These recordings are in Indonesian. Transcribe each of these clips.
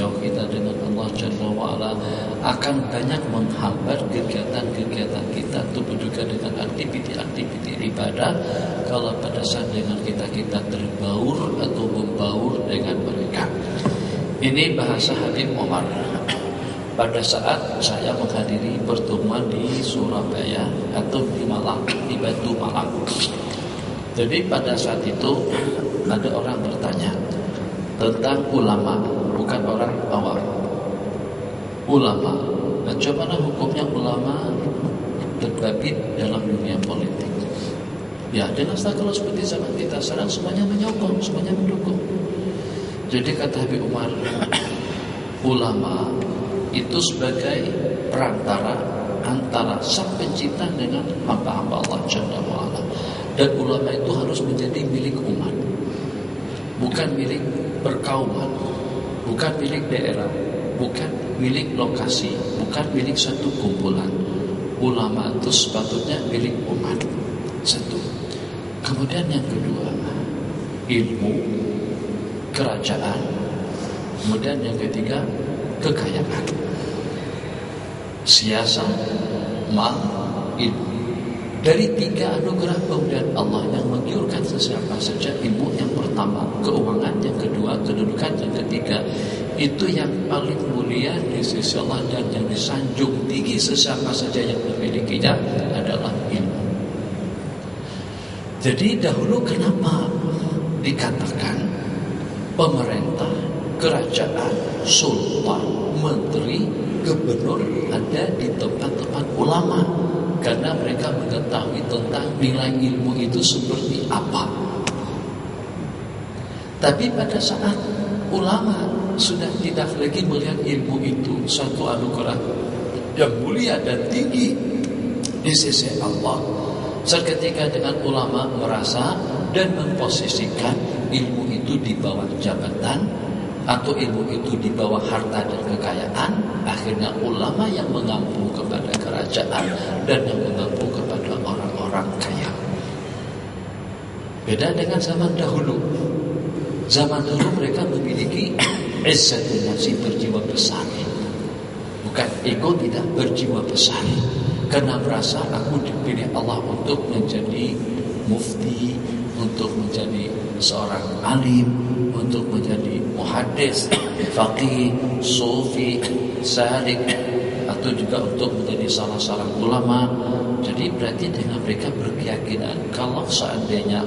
jauh kita dengan Allah Jalla wa'ala, akan banyak menghambat kegiatan-kegiatan kita, itu juga dengan aktiviti-aktiviti ibadah. Kalau pada saat dengan kita terbaur atau membaur dengan mereka. Ini bahasa Habib Omar pada saat saya menghadiri pertemuan di Surabaya atau di Malang, di Batu Malang. Jadi pada saat itu ada orang bertanya tentang ulama, bukan orang awam. Ulama, bagaimana hukumnya ulama berbabit dalam dunia politik? Ya, dengan kalau seperti zaman kita sekarang semuanya menyokong, semuanya mendukung. Jadi kata Habib Umar, ulama itu sebagai perantara antara sang pencipta dengan hamba-hamba Allah Jalla wa'ala. Dan ulama itu harus menjadi milik umat, bukan milik perkauman, bukan milik daerah, bukan milik lokasi, bukan milik satu kumpulan. Ulama itu sepatutnya milik umat. Satu. Kemudian yang kedua, ilmu, kerajaan. Kemudian yang ketiga, kekayaan. Siasa, mal, ilmu. Dari tiga anugerah pemberian Allah yang menggiurkan sesiapa saja, ilmu yang pertama, keuangan yang kedua, kedudukan yang ketiga, itu yang paling mulia di sisi Allah dan yang disanjung tinggi sesiapa saja yang memilikinya adalah ilmu. Jadi dahulu kenapa dikatakan pemerintah, kerajaan, sultan, menteri, gubernur ada di tempat-tempat ulama? Karena mereka mengetahui tentang nilai ilmu itu seperti apa. Tapi pada saat ulama sudah tidak lagi melihat ilmu itu suatu anugerah yang mulia dan tinggi di sisi Allah, seketika dengan ulama merasa dan memposisikan ilmu itu di bawah jabatan atau ilmu itu di bawah harta dan kekayaan, akhirnya ulama yang mengampu kepada kerajaan dan yang mengampu kepada orang-orang kaya. Beda dengan zaman dahulu. Zaman dahulu mereka memiliki izzatun nafsi, berjiwa besar. Bukan ego, tidak, berjiwa besar. Karena merasa aku dipilih Allah untuk menjadi mufti, untuk menjadi seorang alim, untuk menjadi muhaddis, faqih, sufi, salik, atau juga untuk menjadi salah seorang ulama. Jadi berarti dengan mereka berkeyakinan kalau seandainya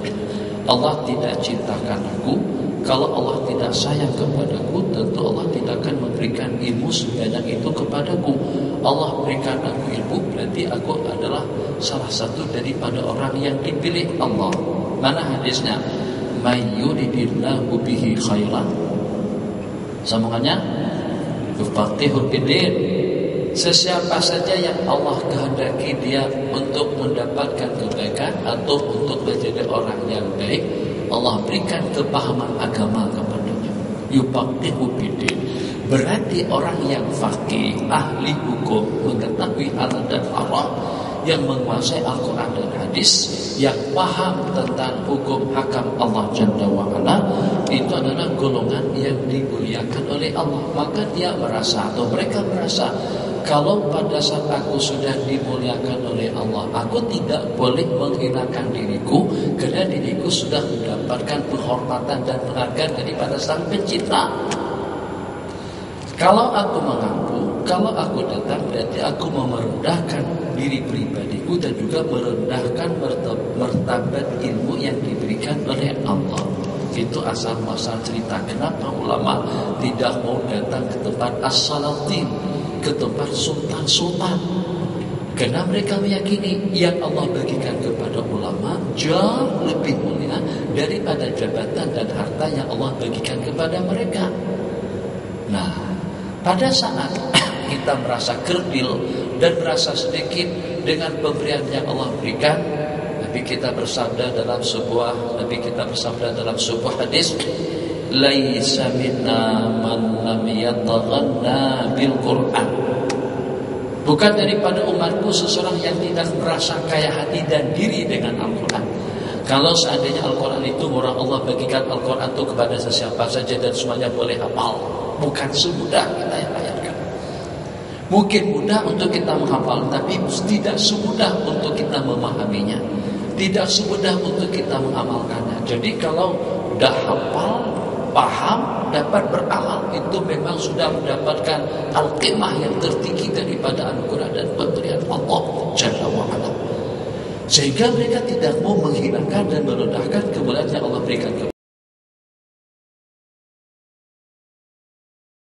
Allah tidak cintakan aku, kalau Allah tidak sayang kepadaku, tentu Allah tidak akan memberikan ilmu sebanyak itu kepadaku. Allah berikan aku ilmu, berarti aku adalah salah satu daripada orang yang dipilih Allah. Mana hadisnya? May yuridillahu bihi khairan, sambungannya yufaqihu fiddin. Sesiapa saja yang Allah kehendaki dia untuk mendapatkan kebaikan atau untuk menjadi orang yang baik, Allah berikan kepahaman agama kepadanya. Yufaqihu fiddin, berarti orang yang faqih, ahli hukum, mengetahui halal dan haram, yang menguasai Al-Quran dan hadis, yang paham tentang hukum hakam Allah Jalla wa'ala, itu adalah golongan yang dimuliakan oleh Allah. Maka dia merasa atau mereka merasa, kalau pada saat aku sudah dimuliakan oleh Allah, aku tidak boleh menghinakan diriku, karena diriku sudah mendapatkan penghormatan dan penghargaan daripada Sang Pencipta. Kalau aku mengaku, kalau aku datang, berarti aku merendahkan diri pribadiku dan juga merendahkan martabat ilmu yang diberikan oleh Allah. Itu asal muasal cerita kenapa ulama tidak mau datang ke tempat as-salatin, ke tempat sultan-sultan. Karena mereka meyakini yang Allah bagikan kepada ulama jauh lebih mulia daripada jabatan dan harta yang Allah bagikan kepada mereka. Nah, pada saat kita merasa kerdil dan merasa sedikit dengan pemberian yang Allah berikan, Nabi kita bersabda dalam sebuah hadis, laisa minna man lam yataghanna bil Qur'an. Bukan daripada umatku seseorang yang tidak merasa kaya hati dan diri dengan Al-Quran. Kalau seandainya Al-Quran itu orang Allah bagikan Al-Quran itu kepada sesiapa saja dan semuanya boleh hafal, Bukan semudah kita yang bayangkan. Mungkin mudah untuk kita menghafal, tapi tidak semudah untuk kita memahaminya. Tidak semudah untuk kita mengamalkannya. Jadi kalau udah hafal, paham, dapat beramal, itu memang sudah mendapatkan al-qimah yang tertinggi daripada anugerah dan pemberian Allah Jalla wa'ala. Sehingga mereka tidak mau menghilangkan dan merendahkan kemuliaan yang Allah berikan kepada